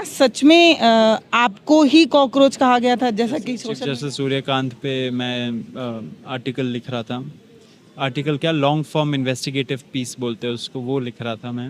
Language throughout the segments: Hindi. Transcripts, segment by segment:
क्या सच में आपको ही कॉकरोच कहा गया था जैसा कि सोशल जैसे सूर्यकांत पे मैं आर्टिकल लिख रहा था। आर्टिकल क्या, लॉन्ग फॉर्म इन्वेस्टिगेटिव पीस बोलते हैं उसको, वो लिख रहा था मैं।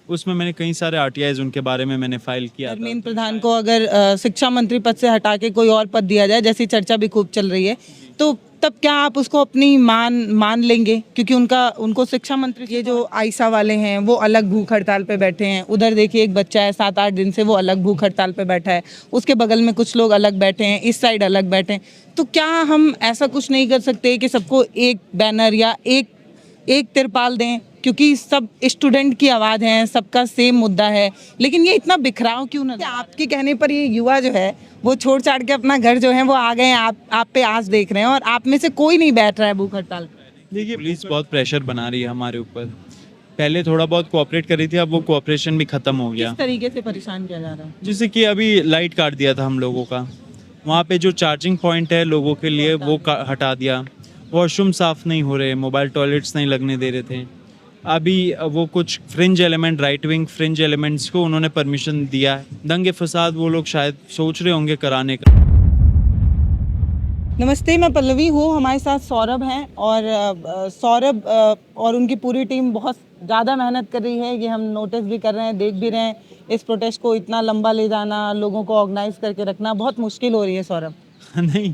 उसमें मैंने कई सारे आरटीआईज उनके बारे में मैंने फाइल किया था। धर्मेंद्र प्रधान को अगर शिक्षा मंत्री पद से हटा के कोई और पद दिया जाए, जैसी चर्चा भी खूब चल रही है, तो तब क्या आप उसको अपनी मान लेंगे? क्योंकि उनको शिक्षा मंत्री, ये जो आयशा वाले हैं वो अलग भूख हड़ताल पे बैठे हैं, उधर देखिए एक बच्चा है 7-8 दिन से वो अलग भूख हड़ताल पे बैठा है, उसके बगल में कुछ लोग अलग बैठे हैं, इस साइड अलग बैठे हैं। तो क्या हम ऐसा कुछ नहीं कर सकते कि सबको एक बैनर या एक तिरपाल दें? क्योंकि सब स्टूडेंट की आवाज़ है, सबका सेम मुद्दा है, लेकिन ये इतना बिखराव क्यों ना? आपके कहने पर ये युवा जो है वो छोड़ छाड़ के अपना घर जो है वो आ गए हैं, आप पे आस देख रहे हैं, और आप में से कोई नहीं बैठ रहा है भूख हड़ताल पे। देखिए, पुलिस बहुत प्रेशर बना रही है हमारे ऊपर। पहले थोड़ा बहुत कोऑपरेट कर रही थी, अब वो कोऑपरेशन भी खत्म हो गया। किस तरीके से परेशान किया जा रहा है? जैसे कि अभी लाइट काट दिया था हम लोगों का, वहाँ पे जो चार्जिंग पॉइंट है लोगों के लिए वो हटा दिया। वॉशरूम साफ़ नहीं हो रहे, मोबाइल टॉयलेट्स नहीं लगने दे रहे थे। अभी वो कुछ fringe element, right wing fringe elements को उन्होंने परमिशन दिया है। दंगे फसाद वो लोग शायद सोच रहे होंगे कराने का। नमस्ते, मैं पल्लवी हूँ, हमारे साथ सौरभ हैं, और सौरभ और उनकी पूरी टीम बहुत ज़्यादा मेहनत कर रही है। ये हम नोटिस भी कर रहे हैं, देख भी रहे हैं। इस प्रोटेस्ट को इतना लंबा ले जाना, लोगों को ऑर्गेनाइज करके रखना बहुत मुश्किल हो रही है सौरभ। नहीं,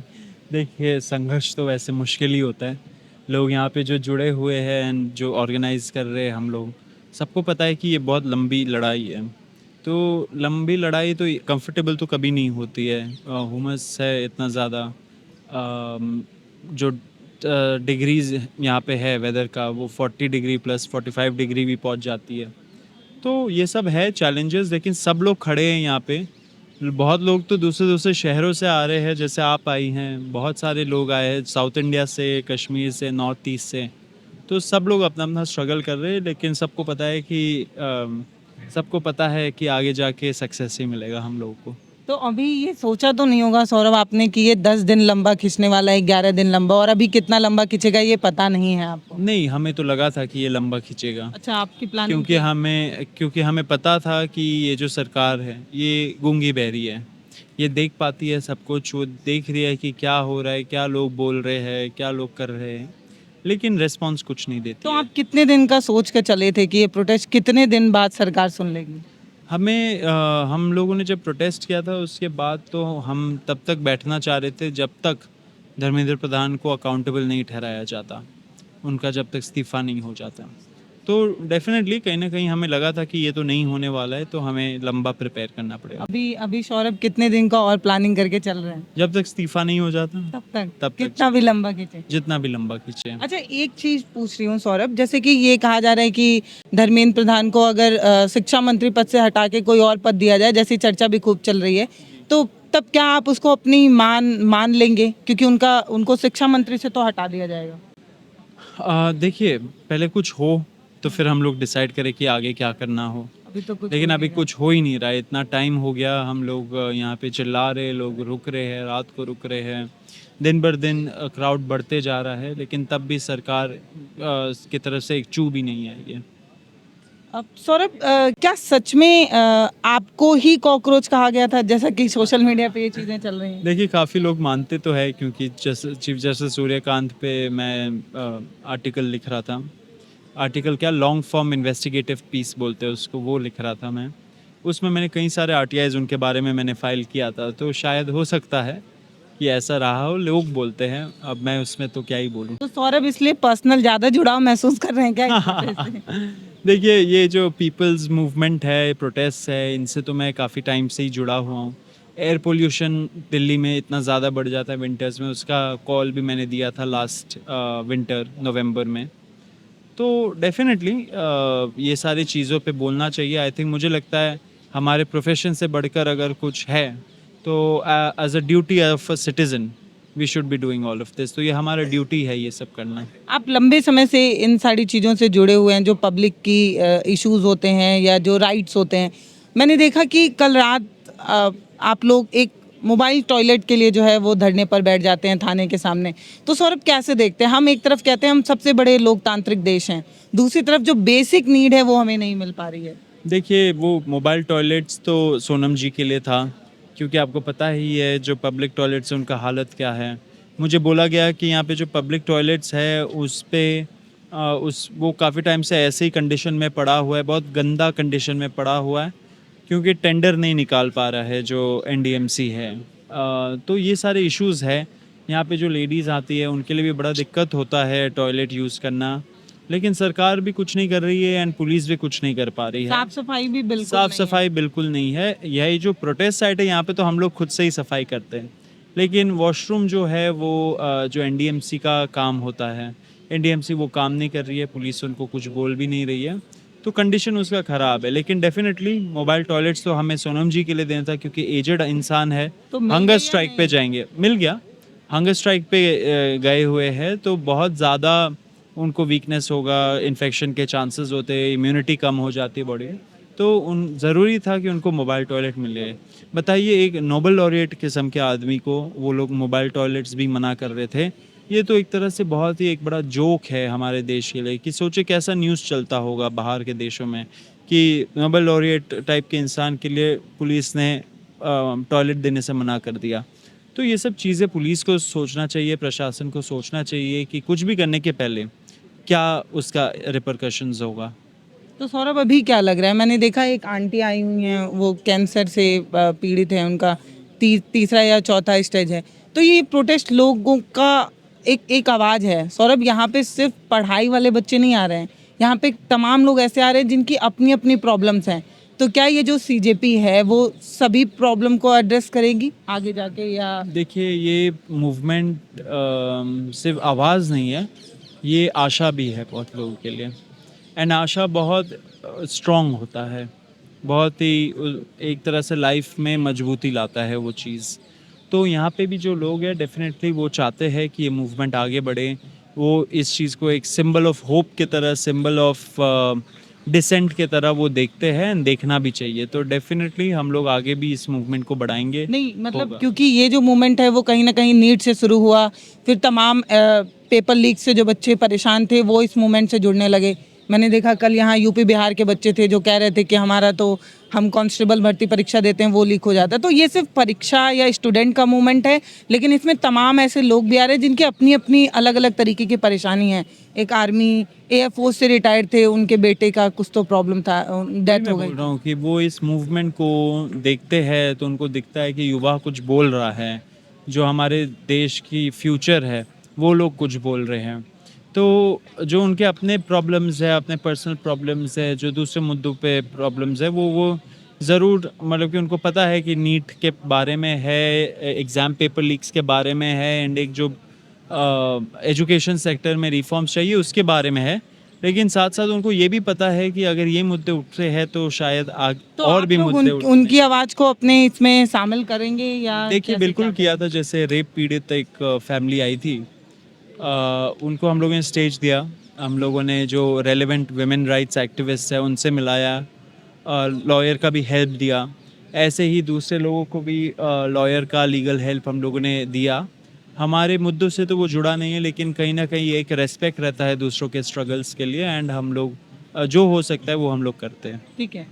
देखिए, संघर्ष तो वैसे मुश्किल ही होता है। लोग यहाँ पे जो जुड़े हुए हैं एंड जो ऑर्गेनाइज कर रहे हैं, हम लोग सबको पता है कि ये बहुत लंबी लड़ाई है। तो लंबी लड़ाई तो कंफर्टेबल तो कभी नहीं होती है। हुमस है इतना ज़्यादा, जो डिग्रीज़ यहाँ पे है वेदर का, वो 40 डिग्री प्लस 45 डिग्री भी पहुँच जाती है। तो ये सब है चैलेंजेस, लेकिन सब लोग खड़े हैं यहाँ पे। बहुत लोग तो दूसरे दूसरे शहरों से आ रहे हैं, जैसे आप आई हैं, बहुत सारे लोग आए हैं साउथ इंडिया से, कश्मीर से, नॉर्थ ईस्ट से। तो सब लोग अपना अपना स्ट्रगल कर रहे हैं, लेकिन सबको पता है कि आगे जाके सक्सेस ही मिलेगा हम लोगों को। तो अभी ये सोचा तो नहीं होगा सौरभ आपने कि ये 10 दिन लंबा खींचने वाला है, 11 दिन लंबा, और अभी कितना लंबा खींचेगा ये पता नहीं है आपको? नहीं, हमें तो लगा था कि ये लंबा खींचेगा। अच्छा, आपकी प्लानिंग क्योंकि हमें पता था कि ये जो सरकार है ये गूंगी बहरी है। ये देख पाती है सब कुछ, वो देख रही है कि क्या हो रहा है, क्या लोग बोल रहे हैं, क्या लोग कर रहे हैं, लेकिन रिस्पॉन्स कुछ नहीं देती तो है। आप कितने दिन का सोच कर चले थे कि ये प्रोटेस्ट कितने दिन बाद सरकार सुन लेगी? हम लोगों ने जब प्रोटेस्ट किया था उसके बाद तो हम तब तक बैठना चाह रहे थे जब तक धर्मेंद्र प्रधान को अकाउंटेबल नहीं ठहराया जाता, उनका जब तक इस्तीफ़ा नहीं हो जाता। तो डेफिनेटली कहीं ना कहीं हमें लगा था कि ये तो नहीं होने वाला है, तो हमें लंबा प्रिपेयर करना पड़ेगा। अभी सौरभ कितने दिन का और प्लानिंग करके चल रहे हैं? जब तक इस्तीफ़ा नहीं हो जाता तब तक तक कितना भी लंबा खींचे? जितना भी लंबा खींचे। अच्छा, एक चीज पूछ रही हूँ सौरभ, जैसे कि ये कहा जा रहा है कि धर्मेंद्र प्रधान को अगर शिक्षा मंत्री पद से हटा के कोई और पद दिया जाए, जैसी चर्चा भी खूब चल रही है, तो तब क्या आप उसको अपनी मान लेंगे? क्योंकि उनको शिक्षा मंत्री से तो हटा दिया जाएगा। देखिए, पहले कुछ हो तो फिर हम लोग डिसाइड करें कि आगे क्या करना हो। अभी तो कुछ लेकिन हो अभी नहीं कुछ हो ही नहीं रहा है। इतना टाइम हो गया, हम लोग यहाँ पे चिल्ला रहे, लोग रुक रहे हैं, रात को रुक रहे हैं, दिन भर दिन क्राउड बढ़ते जा रहा है, लेकिन तब भी सरकार की तरफ से एक चू भी नहीं आई है। रहा। अब सौरभ, क्या सच में आपको ही कॉकरोच कहा गया था जैसा कि सोशल मीडिया पे ये चीजें चल रही हैं? देखिए, काफ़ी लोग मानते तो है, क्योंकि जैसे चीफ जस्टिस सूर्यकांत पे मैं आर्टिकल लिख रहा था। आर्टिकल क्या, लॉन्ग फॉर्म इन्वेस्टिगेटिव पीस बोलते हैं उसको, वो लिख रहा था मैं। उसमें मैंने कई सारे आरटीआईज उनके बारे में मैंने फाइल किया था, तो शायद हो सकता है कि ऐसा रहा हो, लोग बोलते हैं, अब मैं उसमें तो क्या ही बोलूँ। तो सौरभ इसलिए पर्सनल ज्यादा जुड़ाव महसूस कर रहे हैं क्या इस protest से? देखिए, ये जो पीपल्स मूवमेंट है, प्रोटेस्ट है, इनसे तो मैं काफ़ी टाइम से ही जुड़ा हुआ हूँ। एयर पोल्यूशन दिल्ली में इतना ज़्यादा बढ़ जाता है विंटर्स में, उसका कॉल भी मैंने दिया था लास्ट विंटर नवंबर में। तो डेफिनेटली ये सारी चीज़ों पे बोलना चाहिए। आई थिंक, मुझे लगता है हमारे प्रोफेशन से बढ़कर अगर कुछ है तो as a duty of a citizen we should be doing all of this. तो ये हमारा ड्यूटी है ये सब करना। आप लंबे समय से इन सारी चीज़ों से जुड़े हुए हैं, जो पब्लिक की इश्यूज होते हैं या जो राइट्स होते हैं। मैंने देखा कि कल रात आप लोग एक मोबाइल टॉयलेट के लिए जो है वो धरने पर बैठ जाते हैं थाने के सामने। तो सौरभ, कैसे देखते हैं? हम एक तरफ कहते हैं हम सबसे बड़े लोकतांत्रिक देश हैं, दूसरी तरफ जो बेसिक नीड है वो हमें नहीं मिल पा रही है। देखिए वो मोबाइल टॉयलेट्स तो सोनम जी के लिए था, क्योंकि आपको पता ही है जो पब्लिक टॉयलेट्स हैं उनका हालत क्या है। मुझे बोला गया कि यहाँ पे जो पब्लिक टॉयलेट्स है उस पे उस वो काफ़ी टाइम से ऐसे ही कंडीशन में पड़ा हुआ है, बहुत गंदा कंडीशन में पड़ा हुआ है, क्योंकि टेंडर नहीं निकाल पा रहा है जो एनडीएमसी है। तो ये सारे इश्यूज़ है। यहाँ पे जो लेडीज़ आती है उनके लिए भी बड़ा दिक्कत होता है टॉयलेट यूज़ करना, लेकिन सरकार भी कुछ नहीं कर रही है एंड पुलिस भी कुछ नहीं कर पा रही है। साफ सफाई भी बिल्कुल साफ नहीं है। सफाई बिल्कुल नहीं है। यही जो प्रोटेस्ट साइट है यहाँ पे तो हम लोग खुद से ही सफाई करते हैं, लेकिन वॉशरूम जो है वो जो एनडीएमसी का काम होता है, एनडीएमसी वो काम नहीं कर रही है, पुलिस उनको कुछ बोल भी नहीं रही है, तो कंडीशन उसका ख़राब है। लेकिन डेफिनेटली मोबाइल टॉयलेट्स तो हमें सोनम जी के लिए देना था, क्योंकि एजेड इंसान है, तो मिल हंगर गया या स्ट्राइक पे नहीं? जाएंगे, मिल गया। हंगर स्ट्राइक पे गए हुए हैं तो बहुत ज़्यादा उनको वीकनेस होगा, इन्फेक्शन के चांसेस होते हैं, इम्यूनिटी कम हो जाती है बॉडी, तो उन ज़रूरी था कि उनको मोबाइल टॉयलेट मिले। बताइए एक नोबल लॉरिएट किस्म के आदमी को वो लोग मोबाइल टॉयलेट्स भी मना कर रहे थे। ये तो एक तरह से बहुत ही एक बड़ा जोक है हमारे देश के लिए, कि सोचे कैसा न्यूज़ चलता होगा बाहर के देशों में कि नोबल लॉरिएट टाइप के इंसान के लिए पुलिस ने टॉयलेट देने से मना कर दिया। तो ये सब चीज़ें पुलिस को सोचना चाहिए, प्रशासन को सोचना चाहिए कि कुछ भी करने के पहले क्या उसका रिपरकशंस होगा। तो सौरभ अभी क्या लग रहा है, मैंने देखा एक आंटी आई हुई हैं, वो कैंसर से पीड़ित है, उनका तीसरा या चौथा स्टेज है। तो ये प्रोटेस्ट लोगों का एक एक आवाज़ है सौरभ। यहाँ पे सिर्फ पढ़ाई वाले बच्चे नहीं आ रहे हैं, यहाँ पे तमाम लोग ऐसे आ रहे हैं जिनकी अपनी अपनी प्रॉब्लम्स हैं। तो क्या ये जो सीजेपी है वो सभी प्रॉब्लम को एड्रेस करेगी आगे जाके, या देखिए ये मूवमेंट सिर्फ आवाज़ नहीं है, ये आशा भी है बहुत लोगों के लिए। एंड आशा बहुत स्ट्रॉन्ग होता है, बहुत ही एक तरह से लाइफ में मजबूती लाता है वो चीज़। तो यहाँ पे भी जो लोग हैं डेफिनेटली वो चाहते हैं कि ये मूवमेंट आगे बढ़े, वो इस चीज़ को एक सिंबल ऑफ होप की तरह, सिंबल ऑफ डिसेंट की तरह वो देखते हैं, and देखना भी चाहिए। तो डेफिनेटली हम लोग आगे भी इस मूवमेंट को बढ़ाएंगे। नहीं मतलब होगा। क्योंकि ये जो मूवमेंट है वो कहीं ना कहीं नीट से शुरू हुआ, फिर तमाम पेपर लीक से जो बच्चे परेशान थे वो इस मूवमेंट से जुड़ने लगे। मैंने देखा कल यहाँ यूपी बिहार के बच्चे थे जो कह रहे थे कि हमारा तो हम कांस्टेबल भर्ती परीक्षा देते हैं वो लीक हो जाता है। तो ये सिर्फ परीक्षा या स्टूडेंट का मूवमेंट है, लेकिन इसमें तमाम ऐसे लोग भी आ रहे हैं जिनकी अपनी अपनी अलग अलग तरीके की परेशानी है। एक आर्मी एयरफोर्स से रिटायर्ड थे, उनके बेटे का कुछ तो प्रॉब्लम था, डेथ मैं हो गई। बोल रहा हूँ कि वो इस मूवमेंट को देखते हैं तो उनको दिखता है कि युवा कुछ बोल रहा है, जो हमारे देश की फ्यूचर है वो लोग कुछ बोल रहे हैं। तो जो उनके अपने प्रॉब्लम्स है, अपने पर्सनल प्रॉब्लम्स है, जो दूसरे मुद्दों पे प्रॉब्लम्स है, वो ज़रूर मतलब कि उनको पता है कि नीट के बारे में है, एग्ज़ाम पेपर लीक्स के बारे में है, एंड एक जो एजुकेशन सेक्टर में रिफॉर्म्स चाहिए उसके बारे में है। लेकिन साथ साथ उनको ये भी पता है कि अगर ये मुद्दे उठ रहे हैं तो शायद तो और आप भी लोग मुद्दे उठने उनकी आवाज़ को अपने इसमें शामिल करेंगे या देखिए कैसे बिल्कुल क्या किया था। जैसे रेप पीड़ित एक फैमिली आई थी, उनको हम लोगों ने स्टेज दिया, हम लोगों ने जो रेलेवेंट वुमेन राइट्स एक्टिविस्ट है उनसे मिलाया, लॉयर का भी हेल्प दिया। ऐसे ही दूसरे लोगों को भी लॉयर का लीगल हेल्प हम लोगों ने दिया। हमारे मुद्दों से तो वो जुड़ा नहीं है, लेकिन कहीं ना कहीं एक रेस्पेक्ट रहता है दूसरों के स्ट्रगल्स के लिए, एंड हम लोग जो हो सकता है वो हम लोग करते हैं। ठीक है।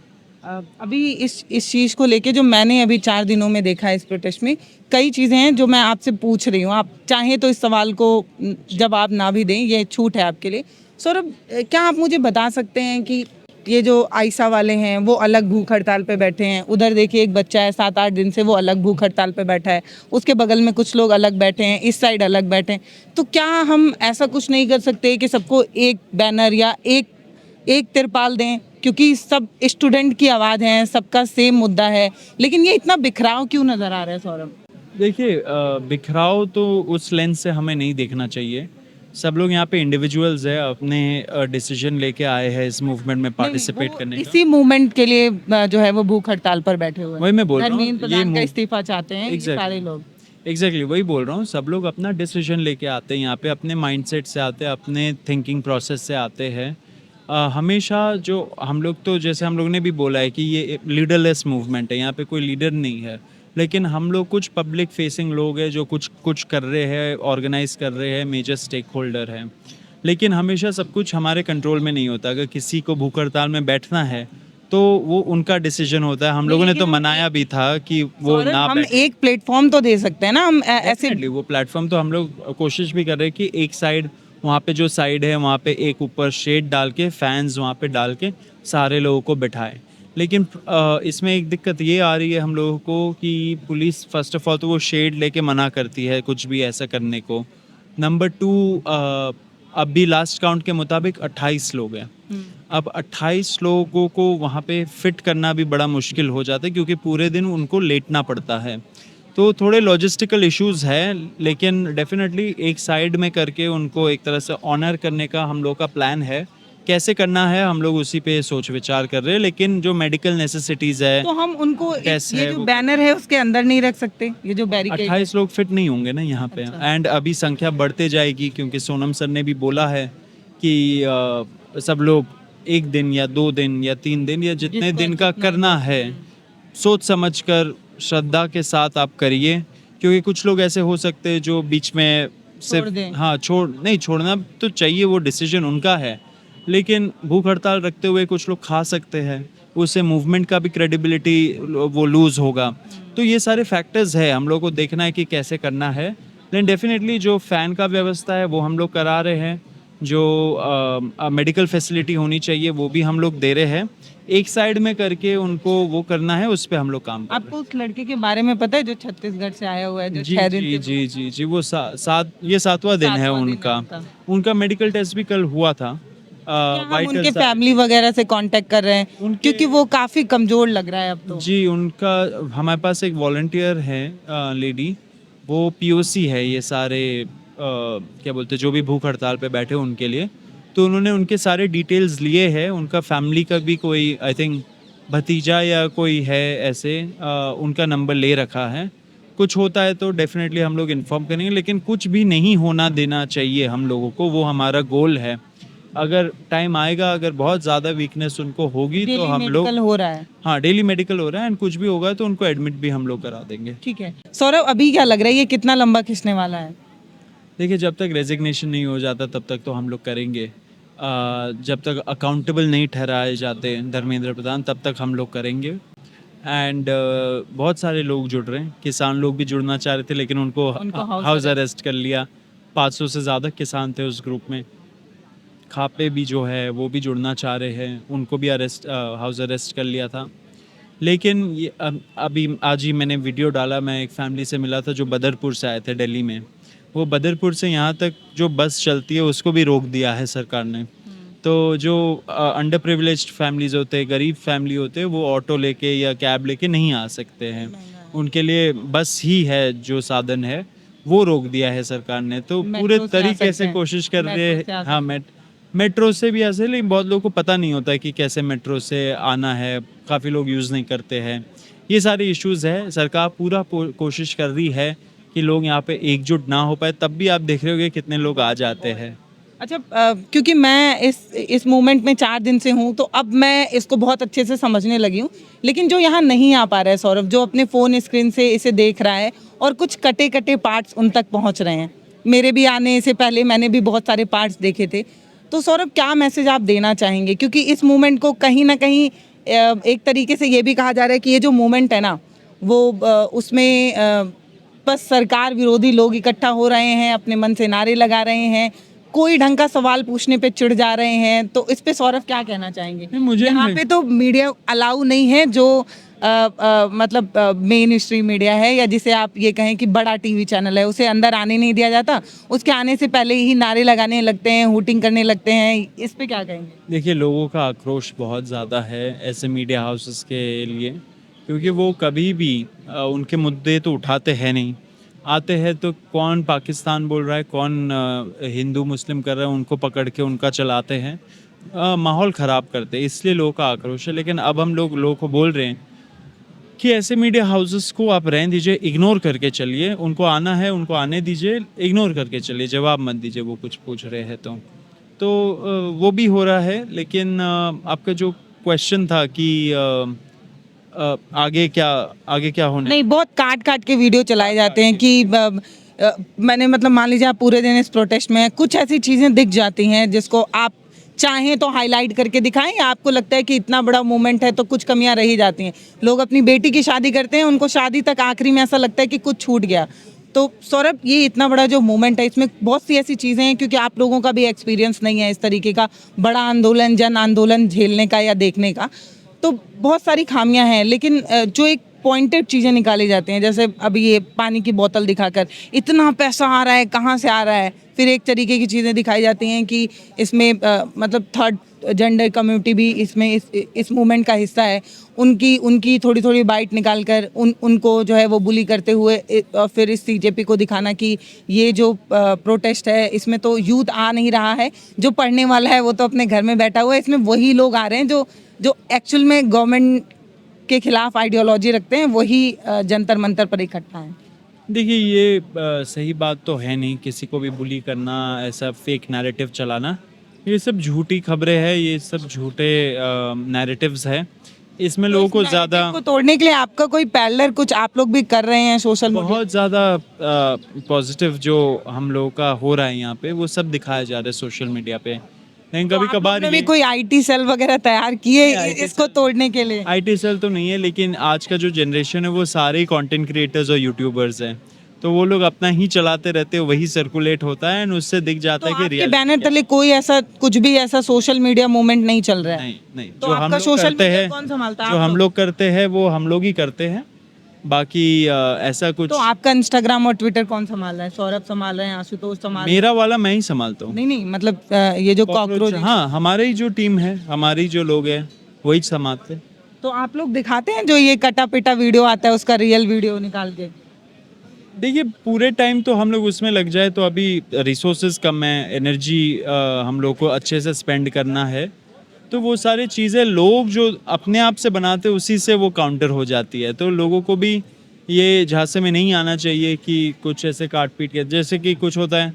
अभी इस चीज़ को लेके जो मैंने अभी 4 दिनों में देखा है इस प्रोटेस्ट में, कई चीज़ें हैं जो मैं आपसे पूछ रही हूँ। आप चाहें तो इस सवाल को जवाब ना भी दें, ये छूट है आपके लिए। सौरभ, क्या आप मुझे बता सकते हैं कि ये जो आयशा वाले हैं वो अलग भूख हड़ताल पे बैठे हैं, उधर देखिए एक बच्चा है 7-8 दिन से वो अलग भूख हड़ताल पे बैठा है, उसके बगल में कुछ लोग अलग बैठे हैं, इस साइड अलग बैठे हैं। तो क्या हम ऐसा कुछ नहीं कर सकते कि सबको एक बैनर या एक एक तिरपाल दें, क्योंकि सब स्टूडेंट की आवाज़ है, सबका सेम मुद्दा है, लेकिन ये इतना बिखराव क्यों नज़र आ रहा है सौरभ? देखिए बिखराव तो उस लेंस से हमें नहीं देखना चाहिए। सब लोग यहाँ पे इंडिविजुअल्स है, अपने डिसीजन लेके आए हैं इस मूवमेंट में नहीं, पार्टिसिपेट वो करने का। इसी मूवमेंट के लिए जो है वो भूख हड़ताल पर बैठे हुए हैं। वही मैं बोल रहा हूँ, धर्मेंद्र ये प्रधान का मूव इस्तीफा चाहते हैं ये सारे लोग। एग्जैक्टली वही बोल रहा हूँ। सब लोग अपना डिसीजन लेके आते हैं यहाँ पे, अपने माइंडसेट से आते हैं, अपने थिंकिंग प्रोसेस से आते हैं। हमेशा जो हम लोग तो जैसे हम लोग ने भी बोला है कि ये लीडरलेस मूवमेंट है, यहाँ पे कोई लीडर नहीं है, लेकिन हम लोग कुछ पब्लिक फेसिंग लोग हैं जो कुछ कुछ कर रहे हैं, ऑर्गेनाइज कर रहे हैं, मेजर स्टेक होल्डर हैं। लेकिन हमेशा सब कुछ हमारे कंट्रोल में नहीं होता। अगर किसी को भूख हड़ताल में बैठना है तो वो उनका डिसीजन होता है। हम लोगों ने तो मनाया भी था कि वो सौरभ, ना हम बैठे। एक प्लेटफॉर्म तो दे सकते हैं ना, हम ऐसे Definitely, वो प्लेटफॉर्म तो हम लोग कोशिश भी कर रहे हैं कि एक साइड, वहाँ पे जो साइड है वहाँ पे एक ऊपर शेड डाल के, फैंस वहाँ पे डाल के सारे लोगों को बिठाएं। लेकिन इसमें एक दिक्कत ये आ रही है हम लोगों को कि पुलिस फर्स्ट ऑफ ऑल तो वो शेड लेके मना करती है कुछ भी ऐसा करने को। नंबर टू, अभी लास्ट काउंट के मुताबिक 28 लोग हैं। अब 28 लोगों को वहाँ पे फिट करना भी बड़ा मुश्किल हो जाता है क्योंकि पूरे दिन उनको लेटना पड़ता है। तो थोड़े लॉजिस्टिकल इश्यूज हैं, लेकिन डेफिनेटली एक साइड में करके उनको एक तरह से ऑनर करने का हम लोग का प्लान है। कैसे करना है हम लोग उसी पे सोच विचार कर रहे हैं, लेकिन जो मेडिकल नेसेसिटीज़ है, तो हम उनको टेस्ट ये है, जो वो बैनर है उसके अंदर नहीं रख सकते, ये जो बैरिकेड 28 लोग फिट नहीं होंगे ना यहाँ पे। एंड अभी संख्या बढ़ते जाएगी क्योंकि सोनम सर ने भी बोला है कि सब लोग एक दिन या 2 दिन या 3 दिन या जितने दिन का करना है, सोच समझ कर श्रद्धा के साथ आप करिए। क्योंकि कुछ लोग ऐसे हो सकते हैं जो बीच में छोड़ दें। हाँ, छोड़ना तो चाहिए, वो डिसीजन उनका है। लेकिन भूख हड़ताल रखते हुए कुछ लोग खा सकते हैं, उससे मूवमेंट का भी क्रेडिबिलिटी वो लूज़ होगा। तो ये सारे फैक्टर्स है, हम लोग को देखना है कि कैसे करना है। लेकिन डेफिनेटली जो फ़ैन का व्यवस्था है वो हम लोग करा रहे हैं, जो मेडिकल फैसिलिटी होनी चाहिए वो भी हम लोग दे रहे हैं। एक साइड में करके उनको वो करना है, उस पे हम लोग काम कर रहे हैं। आपको उस लड़के के बारे में पता है जो छत्तीसगढ़ से आया हुआ है, जो जी 6 दिन जी से जी जी जी, वो ये 7वां दिन है 7वां दिन है उनका। उनका। उनका मेडिकल टेस्ट भी कल हुआ था। क्या हम वाइटल्स उनके फैमिली वगैरह से कांटेक्ट कर रहे हैं, क्योंकि वो काफी कमजोर लग रहा है अब तो। जी, उनका हमारे पास एक वॉलंटियर है, लेडी, वो पीओसी है ये सारे क्या बोलते हैं जो भी भूख हड़ताल पे बैठे हैं उनके लिए। तो उन्होंने उनके सारे डिटेल्स लिए हैं, उनका फैमिली का भी कोई आई थिंक भतीजा या कोई है ऐसे, उनका नंबर ले रखा है। कुछ होता है तो डेफिनेटली हम लोग इन्फॉर्म करेंगे, लेकिन कुछ भी नहीं होना देना चाहिए हम लोगों को, वो हमारा गोल है। अगर टाइम आएगा, अगर बहुत ज़्यादा वीकनेस उनको होगी तो डेली हम लोग, मेडिकल हो रहा है। हाँ, डेली मेडिकल हो रहा है, एंड कुछ भी होगा तो उनको एडमिट भी हम लोग करा देंगे। ठीक है सौरभ, अभी क्या लग रहा है ये कितना लंबा खिंचने वाला है? देखिए, जब तक रेजिग्नेशन नहीं हो जाता तब तक तो हम लोग करेंगे। जब तक अकाउंटेबल नहीं ठहराए जाते धर्मेंद्र प्रधान, तब तक हम लोग करेंगे। एंड बहुत सारे लोग जुड़ रहे हैं, किसान लोग भी जुड़ना चाह रहे थे लेकिन उनको हाउस अरेस्ट कर लिया। 500 से ज़्यादा किसान थे उस ग्रुप में। खापे भी जो है वो भी जुड़ना चाह रहे हैं, उनको भी हाउस अरेस्ट कर लिया था। लेकिन ये अभी आज ही मैंने वीडियो डाला, मैं एक फैमिली से मिला था जो बदरपुर से आए थे दिल्ली में। वो बदरपुर से यहाँ तक जो बस चलती है उसको भी रोक दिया है सरकार ने। तो जो अंडर प्रिविलेज्ड फैमिलीज होते हैं, गरीब फैमिली होते हैं, वो ऑटो लेके या कैब लेके नहीं आ सकते हैं। उनके लिए बस ही है जो साधन है, वो रोक दिया है सरकार ने। तो पूरे मेट्रो से आ तरीके सकते से हैं। कोशिश कर रहे मेट्रो से आ हैं। हाँ, मेट्रो से भी ऐसे, लेकिन बहुत लोगों को पता नहीं होता है कि कैसे मेट्रो से आना है, काफ़ी लोग यूज़ नहीं करते हैं। ये सारे इश्यूज़ है। सरकार पूरा कोशिश कर रही है कि लोग यहाँ पे एकजुट ना हो पाए, तब भी आप देख रहे होगे कितने लोग आ जाते हैं। अच्छा, क्योंकि मैं इस मूवमेंट में 4 दिन से हूँ, तो अब मैं इसको बहुत अच्छे से समझने लगी हूँ। लेकिन जो यहाँ नहीं आ पा रहा है सौरभ, जो अपने फ़ोन स्क्रीन से इसे देख रहा है और कुछ कटे कटे पार्ट्स उन तक पहुँच रहे हैं, मेरे भी आने से पहले मैंने भी बहुत सारे पार्ट्स देखे थे। तो सौरभ, क्या मैसेज आप देना चाहेंगे? क्योंकि इस मूवमेंट को कहीं ना कहीं एक तरीके से ये भी कहा जा रहा है कि ये जो मूवमेंट है ना, वो उसमें बस सरकार विरोधी लोग इकट्ठा हो रहे हैं, अपने मन से नारे लगा रहे हैं, कोई ढंग का सवाल पूछने पे चिढ़ जा रहे हैं। तो इस पे सौरभ क्या कहना चाहेंगे? मुझे यहाँ पे तो मीडिया अलाउ नहीं है, जो मतलब मेन स्ट्रीम मीडिया है, या जिसे आप ये कहें कि बड़ा टीवी चैनल है, उसे अंदर आने नहीं दिया जाता। उसके आने से पहले ही नारे लगाने लगते हैं, हूटिंग करने लगते हैं। इस पे क्या कहेंगे? देखिए, लोगों का आक्रोश बहुत ज़्यादा है ऐसे मीडिया हाउसेस के लिए, क्योंकि वो कभी भी उनके मुद्दे तो उठाते हैं नहीं। आते हैं तो कौन पाकिस्तान बोल रहा है, कौन हिंदू मुस्लिम कर रहा है, उनको पकड़ के उनका चलाते हैं, माहौल ख़राब करते हैं, इसलिए लोगों का आक्रोश है। लेकिन अब हम लोगों को बोल रहे हैं कि ऐसे मीडिया हाउसेस को आप रहने दीजिए, इग्नोर करके चलिए। उनको आना है, उनको आने दीजिए, इग्नोर करके चलिए, जवाब मत दीजिए वो कुछ पूछ रहे हैं तो वो भी हो रहा है। लेकिन आपका जो क्वेश्चन था कि आगे क्या होने, नहीं, बहुत काट काट के वीडियो चलाए जाते हैं कि मैंने मतलब मान लीजिए आप पूरे दिन इस प्रोटेस्ट में हैं, कुछ ऐसी चीज़ें दिख जाती हैं जिसको आप चाहें तो हाईलाइट करके दिखाएं, या आपको लगता है कि इतना बड़ा मूवमेंट है तो कुछ कमियां रह ही जाती हैं? लोग अपनी बेटी की शादी करते हैं, उनको शादी तक आखिरी में ऐसा लगता है कि कुछ छूट गया। तो सौरभ, ये इतना बड़ा जो मूवमेंट है, इसमें बहुत सी ऐसी चीज़ें हैं, क्योंकि आप लोगों का भी एक्सपीरियंस नहीं है इस तरीके का बड़ा आंदोलन, जन आंदोलन झेलने का या देखने का, तो बहुत सारी खामियां हैं। लेकिन जो एक पॉइंटेड चीज़ें निकाली जाती हैं, जैसे अभी ये पानी की बोतल दिखाकर इतना पैसा आ रहा है, कहाँ से आ रहा है, फिर एक तरीके की चीज़ें दिखाई जाती हैं कि इसमें मतलब थर्ड जेंडर कम्युनिटी भी इसमें इस मूवमेंट का हिस्सा है, उनकी थोड़ी थोड़ी बाइट निकाल कर उनको जो है वो बुली करते हुए और फिर इस सीजेपी को दिखाना कि ये जो प्रोटेस्ट है इसमें तो यूथ आ नहीं रहा है, जो पढ़ने वाला है वो तो अपने घर में बैठा हुआ है, इसमें वही लोग आ रहे हैं जो एक्चुअल में गवर्नमेंट के खिलाफ आइडियोलॉजी रखते हैं, वही जंतर मंतर पर इकट्ठा है। देखिए ये सही बात तो है नहीं, किसी को भी बुली करना, ऐसा फेक नैरेटिव चलाना, ये सब झूठी खबरें हैं, ये सब झूठे नैरेटिव्स है। इसमें तो लोगों इस को narrative ज़्यादा को तोड़ने के लिए आपका कोई पैरेलल कुछ आप लोग भी कर रहे हैं सोशल मीडिया? बहुत ज़्यादा पॉजिटिव जो हम लोगों का हो रहा है यहाँ पे, वो सब दिखाया जा रहा है सोशल मीडिया पे। लेकिन तो कभी आप लोग कभार ने भी ये कोई आईटी सेल वगैरह तैयार किए नहीं, IT इसको तोड़ने के लिए? आईटी सेल तो नहीं है, लेकिन आज का जो जनरेशन है वो सारे ही कंटेंट क्रिएटर्स और यूट्यूबर्स हैं, तो वो लोग अपना ही चलाते रहते हैं, वही सर्कुलेट होता है एंड उससे दिख जाता तो है कि आपके रियल बैनर तले कोई ऐसा कुछ भी ऐसा सोशल मीडिया मूवमेंट नहीं चल रहा है? नहीं नहीं, तो जो हम आपका लोग सोशल करते मीडिया हैं, कौन संभालता है? जो आप हम लोग? लोग करते हैं वो हम लोग ही करते हैं, बाकी ऐसा कुछ तो आपका इंस्टाग्राम और ट्विटर कौन संभाल रहा है? सौरभ संभाल रहे हैं, आशुतोष संभाल रहे हैं? मेरा वाला मैं ही संभालता हूँ। नहीं नहीं, मतलब ये जो कॉकरोच, हाँ, हमारे ही जो टीम है, हमारी जो लोग हैं वही संभालते हैं। तो आप लोग दिखाते हैं जो ये कटा पिटा वीडियो आता है उसका रियल वीडियो निकाल के? देखिए पूरे टाइम तो हम लोग उसमें लग जाए तो अभी रिसोर्सेज कम है, एनर्जी हम लोग को अच्छे से स्पेंड करना है, तो वो सारी चीज़ें लोग जो अपने आप से बनाते उसी से वो काउंटर हो जाती है। तो लोगों को भी ये झांसे में नहीं आना चाहिए कि कुछ ऐसे काट पीट के, जैसे कि कुछ होता है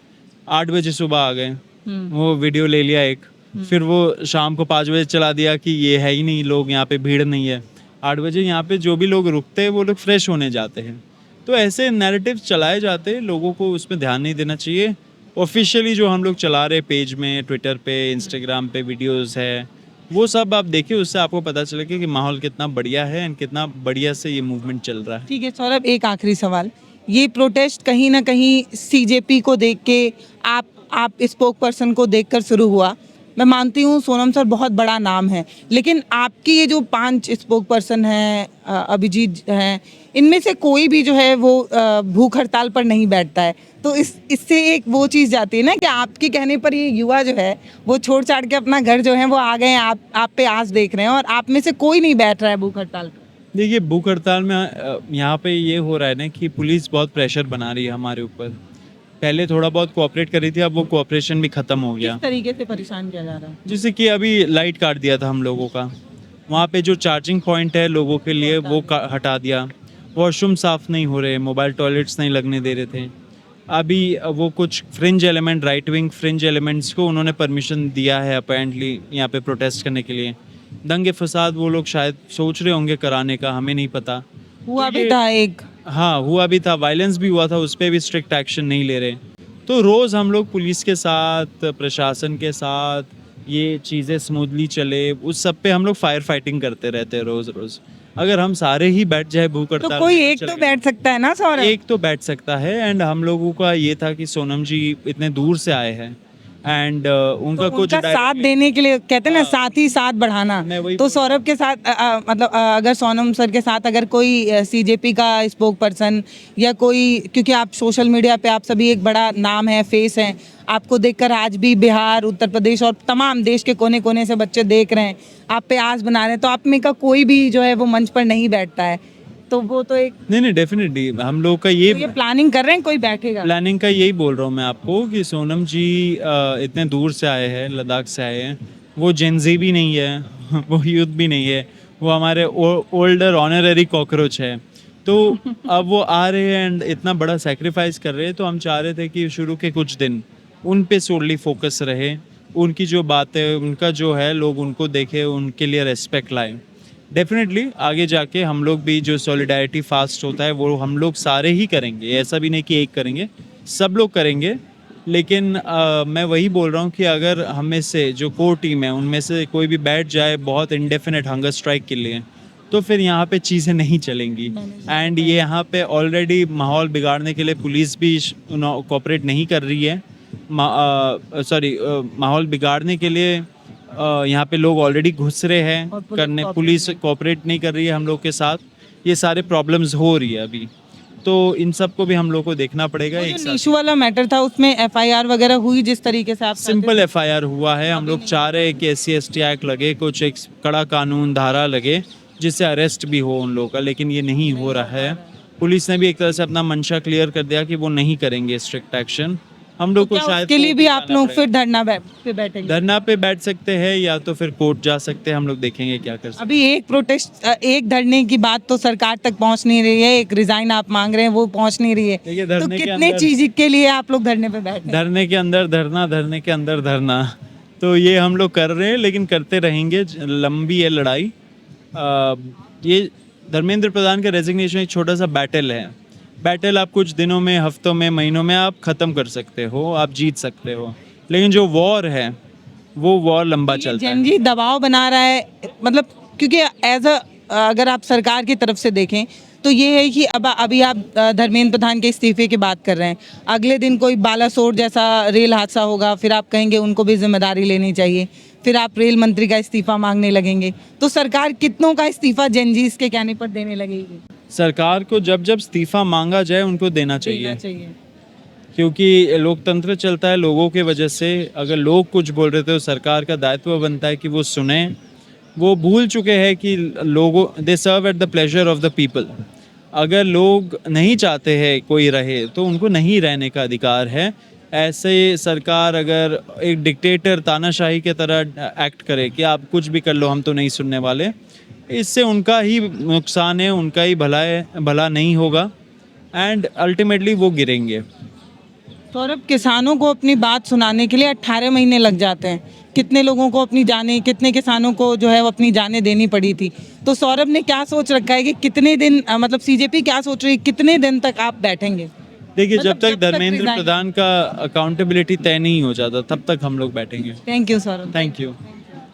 8 बजे सुबह आ गए, वो वीडियो ले लिया एक, फिर वो शाम को 5 बजे चला दिया कि ये है ही नहीं, लोग यहाँ पे भीड़ नहीं है। 8 बजे यहाँ पे जो भी लोग रुकते हैं वो लोग फ्रेश होने जाते हैं। तो ऐसे नैरेटिव चलाए जाते हैं, लोगों को उसमें ध्यान नहीं देना चाहिए। ऑफिशियली जो हम लोग चला रहे पेज में, ट्विटर पे, इंस्टाग्राम पे वीडियोस है, वो सब आप देखिए, उससे आपको पता चलेगा कि माहौल कितना बढ़िया है एंड कितना बढ़िया से ये मूवमेंट चल रहा है। ठीक है सौरभ, एक आखिरी सवाल, ये प्रोटेस्ट कहीं ना कहीं सीजेपी को देख के, आप स्पोक पर्सन को देखकर शुरू हुआ। मैं मानती हूँ सोनम सर बहुत बड़ा नाम है, लेकिन आपकी ये जो 5 स्पोक पर्सन हैं, अभिजीत हैं, इनमें से कोई भी जो है वो भूख हड़ताल पर नहीं बैठता है। तो इससे एक वो चीज़ जाती है ना कि आपके कहने पर ये युवा जो है वो छोड़ छाड़ के अपना घर जो है वो आ गए हैं, आप पे आस देख रहे हैं, और आप में से कोई नहीं बैठ रहा है भूख हड़ताल पर। देखिए भूख हड़ताल में यहाँ पे ये हो रहा है ना कि पुलिस बहुत प्रेशर बना रही है हमारे ऊपर। पहले थोड़ा बहुत कोऑपरेट कर रही थी, अब वो कोऑपरेशन भी खत्म हो गया। किस तरीके से परेशान किया जा रहा है? जैसे कि अभी लाइट काट दिया था हम लोगों का, वहाँ पे जो चार्जिंग पॉइंट है लोगों के लिए वो हटा दिया। वॉशरूम साफ़ नहीं हो रहे, मोबाइल टॉयलेट्स नहीं लगने दे रहे थे। अभी वो कुछ fringe element, right wing fringe elements को उन्होंने परमिशन दिया है अपेरेंटली यहाँ पे प्रोटेस्ट करने के लिए। दंगे फसाद वो लोग शायद सोच रहे होंगे कराने का, हमें नहीं पता। हुआ तो भी ये- था एक। हाँ हुआ भी था, वायलेंस भी हुआ था, उस पर भी स्ट्रिक्ट एक्शन नहीं ले रहे। तो रोज़ हम लोग पुलिस के साथ, प्रशासन के साथ ये चीज़ें स्मूथली चले, उस सब पे हम लोग फायर फाइटिंग करते रहते हैं रोज़ रोज़। अगर हम सारे ही बैठ जाए भूख तो हड़ताल कोई में, एक चल तो गए। बैठ सकता है ना सौरभ? एक तो बैठ सकता है एंड हम लोगों का ये था कि सोनम जी इतने दूर से आए हैं एंड उनका तो कुछ उनका साथ देने के लिए कहते हैं ना, साथ ही साथ बढ़ाना। मैं वही तो सौरभ के साथ मतलब अगर सोनम सर के साथ अगर कोई सीजेपी का स्पोक पर्सन या कोई, क्योंकि आप सोशल मीडिया पे आप सभी एक बड़ा नाम है, फेस हैं, आपको देखकर आज भी बिहार, उत्तर प्रदेश और तमाम देश के कोने कोने से बच्चे देख रहे हैं, आप पे आस बना रहे हैं, तो आप में का कोई भी जो है वो मंच पर नहीं बैठता है, तो वो तो एक नहीं डेफिनेटली हम लोग का तो ये ये प्लानिंग कर रहे हैं कोई बैठेगा? प्लानिंग का यही बोल रहा हूँ मैं आपको कि सोनम जी इतने दूर से आए हैं, लद्दाख से आए हैं, वो जेनजी भी नहीं है वो यूथ भी नहीं है, वो हमारे ओल्डर ऑनररी कॉकरोच है। तो अब वो आ रहे हैं एंड इतना बड़ा सेक्रीफाइस कर रहे हैं, तो हम चाह रहे थे कि शुरू के कुछ दिन उन पे सोलली फोकस रहे, उनकी जो बात है, उनका जो है, लोग उनको देखे, उनके लिए रेस्पेक्ट लाए। डेफिनेटली आगे जाके हम लोग भी जो सॉलिडारिटी फास्ट होता है वो हम लोग सारे ही करेंगे, ऐसा भी नहीं कि एक करेंगे, सब लोग करेंगे। लेकिन मैं वही बोल रहा हूँ कि अगर हमें से जो कोर टीम है उनमें से कोई भी बैठ जाए बहुत इंडेफिनेट हंगर स्ट्राइक के लिए, तो फिर यहाँ पे चीज़ें नहीं चलेंगी। एंड ये यहाँ पे ऑलरेडी माहौल बिगाड़ने के लिए पुलिस भी कोऑपरेट नहीं कर रही है। माहौल बिगाड़ने के लिए यहाँ पे लोग ऑलरेडी घुस रहे हैं और करने, पुलिस कोऑपरेट नहीं कर रही है हम लोग के साथ। ये सारे प्रॉब्लम्स हो रही है अभी, तो इन सब को भी हम लोग को देखना पड़ेगा। एक जो साथ निशु वाला मैटर था उसमें एफआईआर वगैरह हुई जिस तरीके से आप सिंपल एफआईआर हुआ है। हम लोग चाह रहे हैं कि SC/ST एक्ट लगे, कुछ एक कड़ा कानून धारा लगे जिससे अरेस्ट भी हो उन लोगों का, लेकिन ये नहीं हो रहा है। पुलिस ने भी एक तरह से अपना मंशा क्लियर कर दिया कि वो नहीं करेंगे स्ट्रिक्ट एक्शन। हम लोग को क्या शायद उसके लिए कोर्ट भी जाना आप लोग पड़ेगा। फिर पे बैठेंगे? धरना पे बैठ सकते हैं या तो फिर कोर्ट जा सकते हैं, हम लोग देखेंगे क्या कर सकते हैं। अभी एक धरने की बात तो सरकार तक पहुंच नहीं रही है, एक रिजाइन आप मांग रहे हैं वो पहुंच नहीं रही है, देखिए, तो धरने के कितने अंदर- चीज के लिए आप लोग धरने पे बैठे हैं? धरने के अंदर धरना, धरने के अंदर धरना, तो ये हम लोग कर रहे हैं, लेकिन करते रहेंगे। लंबी है लड़ाई। ये धर्मेंद्र प्रधान का रेजिग्नेशन एक छोटा सा बैटल है। बैटल आप कुछ दिनों में, हफ्तों में, महीनों में आप ख़त्म कर सकते हो, आप जीत सकते हो, लेकिन जो वॉर है वो वॉर लंबा चलता है। जी दबाव बना रहा है, मतलब क्योंकि अगर आप सरकार की तरफ से देखें तो ये है कि अभी आप धर्मेंद्र प्रधान के इस्तीफे की बात कर रहे हैं, अगले दिन कोई बालासोर जैसा रेल हादसा होगा, फिर आप कहेंगे उनको भी जिम्मेदारी लेनी चाहिए, फिर आप रेल मंत्री का इस्तीफा मांगने लगेंगे, तो सरकार कितनों का इस्तीफा जनजीस के कहने पर देने लगेगी? सरकार को जब जब इस्तीफा मांगा जाए उनको देना चाहिए, क्योंकि लोकतंत्र चलता है लोगों के वजह से। अगर लोग कुछ बोल रहे थे तो सरकार का दायित्व बनता है कि वो सुने। वो भूल चुके हैं कि लोगों, they serve at the pleasure of the people. अगर लोग नहीं चाहते हैं कोई रहे तो उनको नहीं रहने का अधिकार है। ऐसे सरकार अगर एक डिक्टेटर, तानाशाही के तरह एक्ट करे कि आप कुछ भी कर लो हम तो नहीं सुनने वाले, इससे उनका ही नुकसान है, उनका ही भला नहीं होगा एंड अल्टीमेटली वो गिरेंगे। सौरभ, किसानों को अपनी बात सुनाने के लिए 18 महीने लग जाते हैं, कितने लोगों को अपनी जानें, कितने किसानों को जो है वो अपनी जानें देनी पड़ी थी, तो सौरभ ने क्या सोच रखा है कि कितने दिन, मतलब CJP क्या सोच रही है कितने दिन तक आप बैठेंगे? देखिए, मतलब जब तक धर्मेंद्र resign- प्रधान का अकाउंटेबिलिटी तय नहीं हो जाता तब तक हम लोग बैठेंगे। Thank you Saurabh. Thank you.